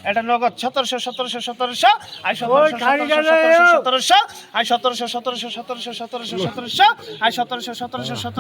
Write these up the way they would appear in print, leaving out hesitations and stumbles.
এটা নগদ 1700 1700 I 1700 1700 I 1700 1700 1700 1700 I 1700 1700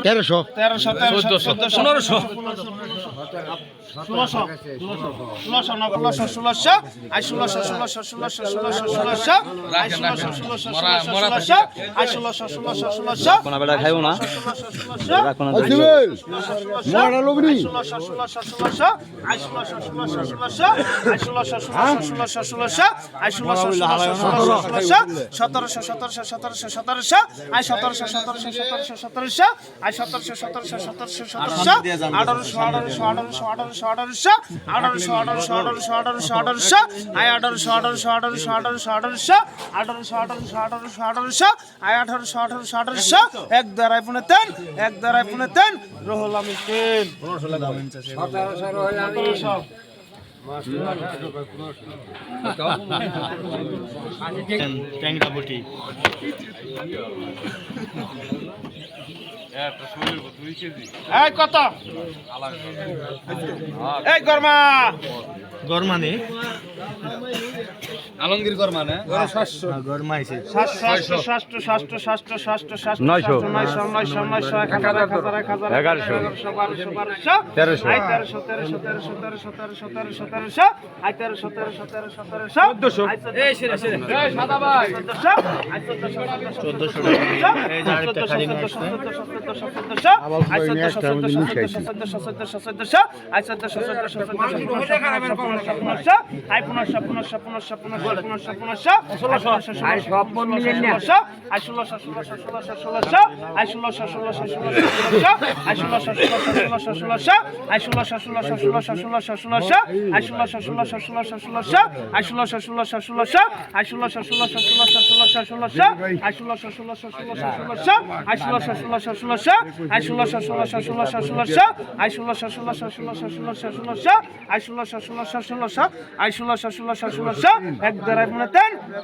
1300 1300 এক দ্বারাই পুনে তেন রহুল আমি তেন ট্যাংরা বটি কত এই গরমা গরমানে আলমগীর গরমা না গরমা আছে 700 900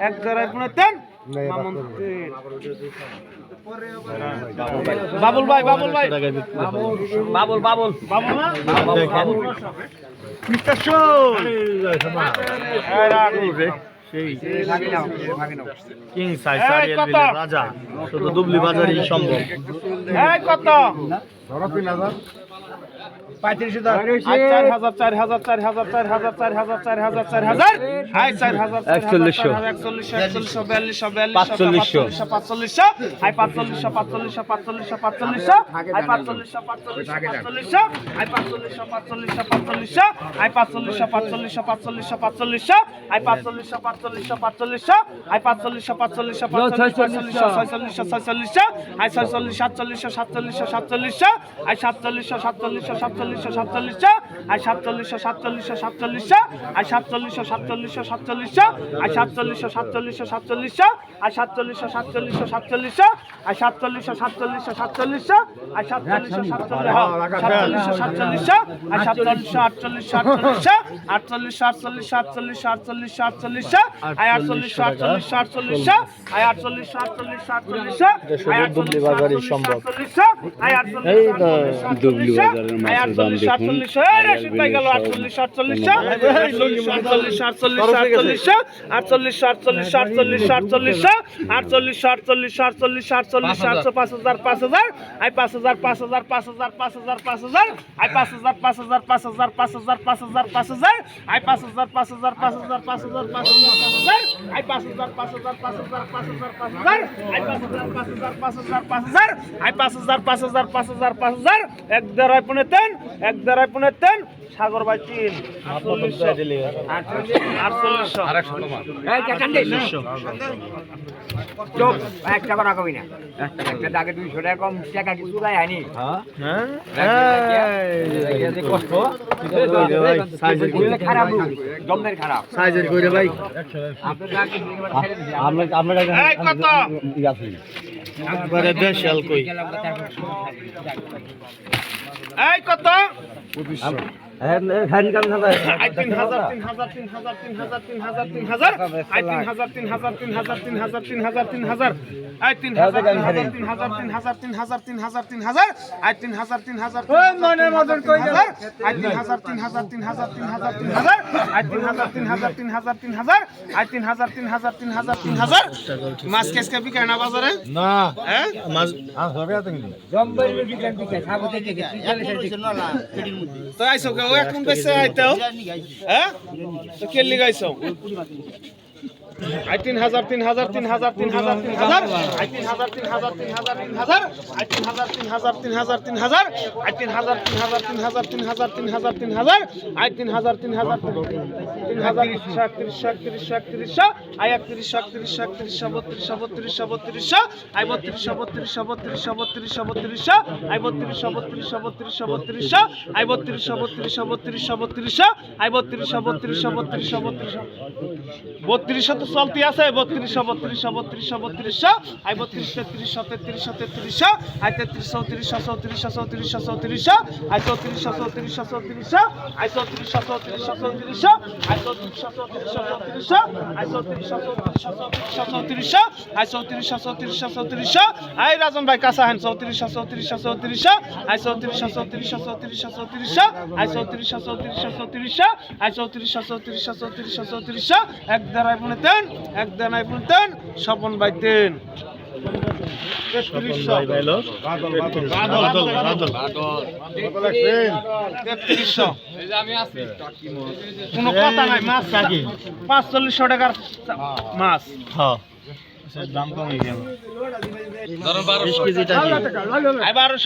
এক দ্বারাই পুনেতেন বাবুল ভাই কিং সাইজ রাজা শুধু দুবলি বাজারই সম্ভব কত 5000 এক দ্বারাই পুনেতেন সাগর ভাই 3 একটা কথা কবি না একটা দাগে 200 টাকা কম টাকা কিছু গায় আনি কষ্ট খারাপ দমদের খারাপ সাইজের কইরে ভাই আপনার কত একবারে দেশাল কই এই কত আই 3000 মাছ কেসকে বিকায় না বাজারে না হ্যাঁ মাছ হবে তো তো আইসো কে ও এখন বেশি আইতো হ্যাঁ তো কে লিগাইছো আই 3000 আই 32 চলতি আছে 32 আই 32 33 আই 33 34 আই 34 আই 34 আই 34 আই রাজন ভাই কাঁচা হেন 34 আই 34 আই 34 এক দাঁড়ায় মনে তেন এক দাঁড়ায় মনে তেন স্বপন ভাই তেন 33 কোনো কথা নাই মাছ 4500 টাকার মাছ দাম কম হয়ে গেল 20 কেজি টাকা 1200 আই 1600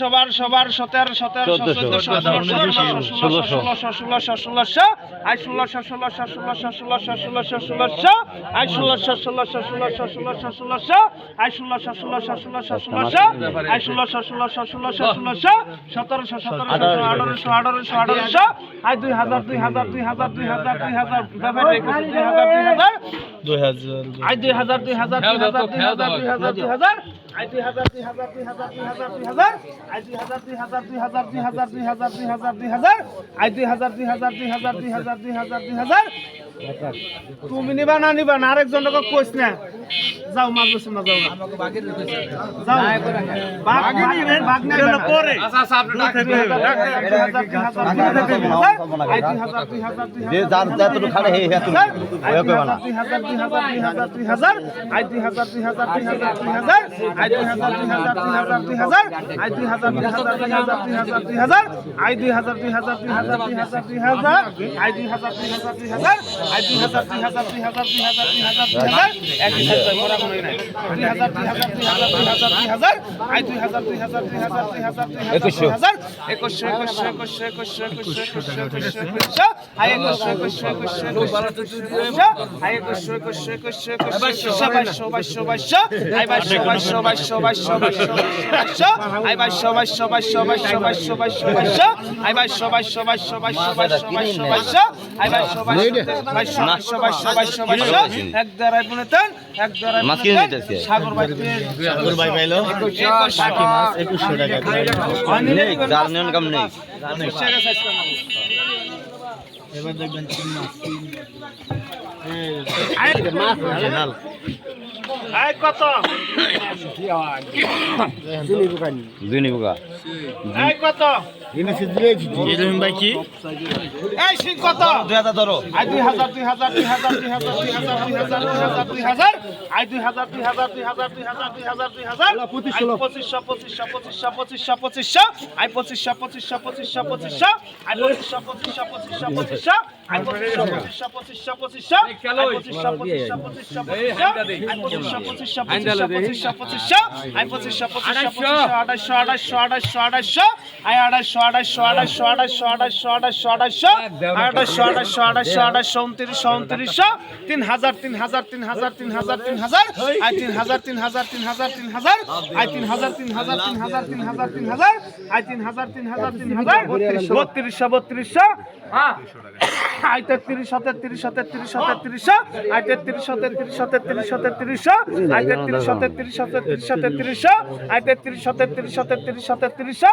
আই 2000 তুমি নিবা না নিবা না আরেকজন লোক কইছ না যাও মাছ বসে না যাও যাও বাগ নিবেন পরে আচ্ছা আচ্ছা আপনি যে যার যতটুকু খালে হে হে তুমি ওই কইবা না 2000 আই 2000 আই সাগর ভাই পাইলো বাকি মাছ 2100 টাকা জাল নিয়ন কম নেই এবার দেখবেন তিন মাছ জাল আই কত দুনি বুকা আই কত এরকম ভাই কি এই সিং কত 2000 ধরো আই 2000 আই 2000 আই 3200 আইতে 30 হাতে 30 হাতে 30 হাতে 30 আইতে 30 হাতে 30 হাতে 30 হাতে 30 আইতে 30 হাতে 30 হাতে 30 হাতে 30 আইতে 30 হাতে 30 হাতে 30 হাতে 30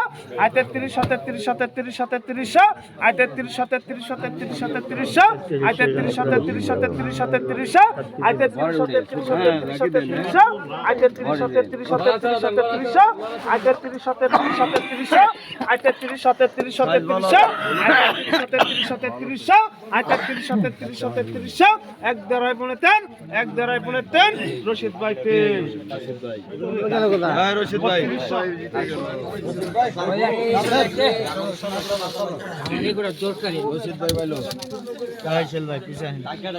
আইতে 30 হাতে 30 হাতে 30 হাতে 30 আইতে 30 হাতে 30 হাতে 30 হাতে 30 আইতে 30 হাতে 30 হাতে 30 হাতে 30 আইতে 30 হাতে 30 হাতে 30 হাতে 30 আইতে 30 হাতে 30 হাতে 30 হাতে 30 আইতে 30 হাতে 30 হাতে 30 আইতে 30 হাতে 30 হাতে 30 আইতে 30 হাতে 30 আইতে 30 হাতে 30 হাতে 30 এক দেড়াই পনে তেন এক দেড়াই পনে তেন রশিদ ভাই তেন রশিদ ভাই জোর করি রশিদ ভাই ভালো ভাই পিছে